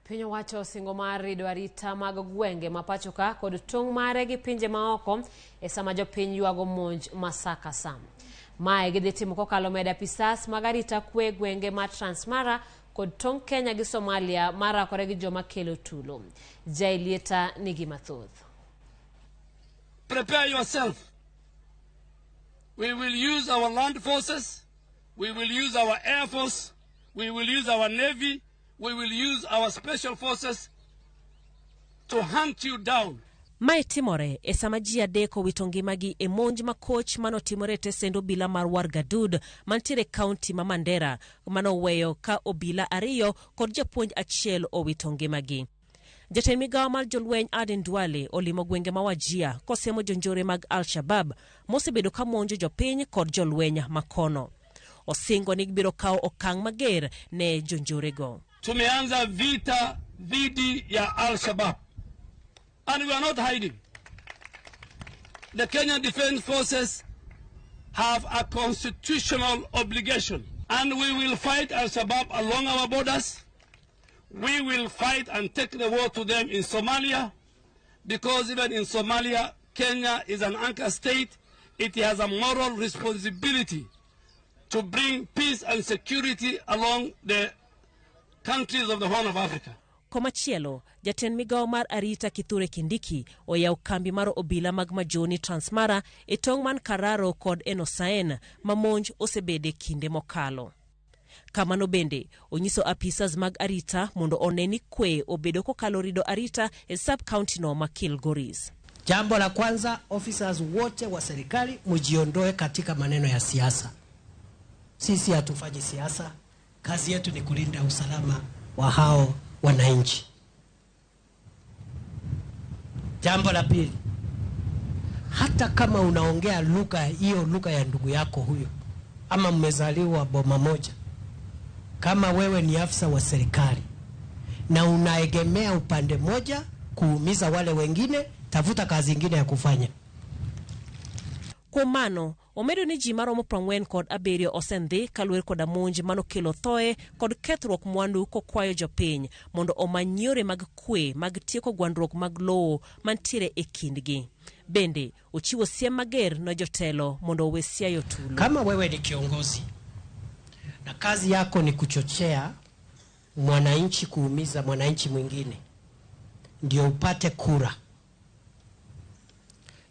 Piny owacho singo mar rido arita mag gwenge mapacho ka kod tong mare gi pinje maoko e sama jopiny yuago monj masaka sam. Mae gidhi timo kokalo med apisas mag arita kwe gwenge ma Transmara kod tong Kenya gi Somalia marakore gi joma kelo tulo. Jailieta nigi mathoth. Prepare yourself. We will use our land forces, we will use our air force, we will use our navy, we will use our special forces to hunt you down. Mae timore e sama ji adeko wito ngimagi e monj makoch manotimore te sendo obila mar Wargadud mantiere kaunti ma Mandera manoweyo ka obila ariyo kod japuonj achiel owito ngimagi. Jatend migawo mar jolweny Aden Duale olimo gwenge ma Wajia kosiemo jonjore mag Al-shabaab mosebedo ka monjo jopiny kod jolweny makono. Osingo ni biro kawo okang' mager ne jonjorego. Tumeanza vita dhidi ya Al-shabaab. And we are not hiding. The Kenyan Defense Forces have a constitutional obligation, and we will fight Al-shabaab along our borders. We will fight and take the war to them in Somalia, because even in Somalia, Kenya is an anchor state. It has a moral responsibility to bring peace and security along the countries of the Horn of Africa. Komachielo, jatend migawo mar arita Kithure Kindiki oyaw kambi mar obila mag majoni Transmara e tong man Kararo kod Enosaen mamonj osebede kinde mokalo. Kamano bende, onyiso apisas mag arita mondo oneni kwe obedo kokalo rido arita e sub-county no ma Kilgoris. Jambo la kwanza, officers wote wa serikali mujiondoe katika maneno ya siasa. Sisi hatufanyi siasa, kazi yetu ni kulinda usalama wa hao wananchi. Jambo la pili, hata kama unaongea lugha ya ndugu yako huyo, ama mmezaliwa boma moja, kama wewe ni afisa wa serikali na unaegemea upande moja kuumiza wale wengine, tafuta kazi nyingine ya kufanya. Kwa mano, omedo ni ji maromo 40 kod abirio osendhi kaluwer kod monj mano kelo thoe kod kethruok mwandu kokwayo jopiny mondo omany yore mag kwe mag tieko gwandruok mag lowo mantiere e kindgi. Bende, ochiwo siem mager no jotelo mondo owe siayo tulo. Kama wewe ni kiongozi na kazi yako ni kuchochea mwananchi kuumiza mwananchi mwingine ndio upate kura,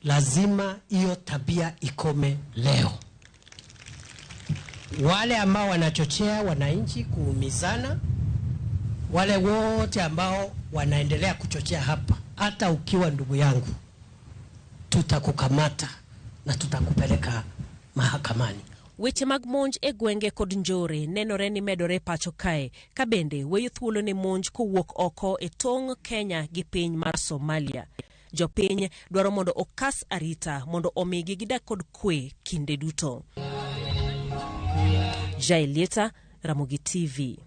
lazima hiyo tabia ikome leo. Wale ambao wanachochea wananchi kuumizana, wale wote ambao wanaendelea kuchochea hapa, hata ukiwa ndugu yangu, tutakukamata na tutakupeleka mahakamani. Weche mag monj e gwenge kod njore nenore ni medore pacho kae, kabende weyo thuolo ni monj kowuok oko e tong Kenya gi piny mar Somalia. Jopiny dwaro mondo okas arita mondo omigi gidak kod kwe kinde duto. Jailieta, Ramogi TV.